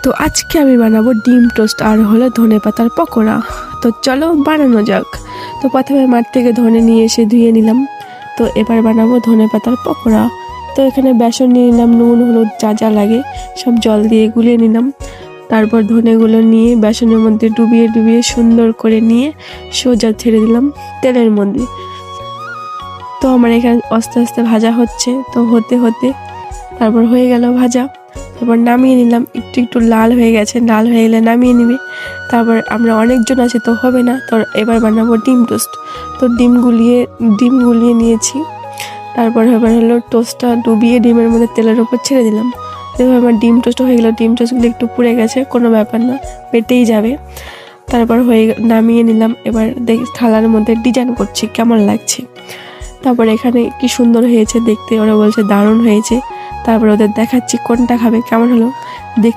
তো আজকে আমি বানাবো ডিম টোস্ট আর হলো ধনেপাতার পকোড়া। তো চলো বানানো যাক। তো প্রথমে মাঠ থেকে ধনে নিয়ে এসে ধুয়ে নিলাম। তো এবার বানাবো ধনেপাতার পকোড়া। তো এখানে বেসন নিয়ে নিলাম, নুন হলুদ যা যা লাগে সব জল দিয়ে গুলিয়ে নিলাম। তারপর ধনেগুলো নিয়ে বেসনের মধ্যে ডুবিয়ে ডুবিয়ে সুন্দর করে নিয়ে সোজা ছেড়ে দিলাম তেলের মধ্যে। তো আমার এখানে আস্তে আস্তে ভাজা হচ্ছে, তো হতে হতে তারপর হয়ে গেল ভাজা। তারপর নামিয়ে নিলাম, একটু একটু লাল হয়ে গেছে, লাল হয়ে গেলে নামিয়ে নিবে। তারপর আমরা অনেকজন আছি তো হবে না, তো এবার বানাবো ডিম টোস্ট। তো ডিম গুলিয়ে নিয়েছি। তারপর এবার হলো টোস্টটা ডুবিয়ে ডিমের মধ্যে তেলের উপর ছেড়ে দিলাম। এবার আমার ডিম টোস্ট হয়ে গেলো। ডিম টোস্টগুলো একটু পুড়ে গেছে, কোনো ব্যাপার না, পেটেই যাবে। তারপর নামিয়ে নিলাম। এবার থালার মধ্যে ডিজাইন করছি কেমন লাগছে। তারপর এখানে কি সুন্দর হয়েছে দেখতে, ওরা বলছে দারুণ হয়েছে। তারপর ওদের দেখাচ্ছি কোনটা খাবে, কেমন হলো দেখ।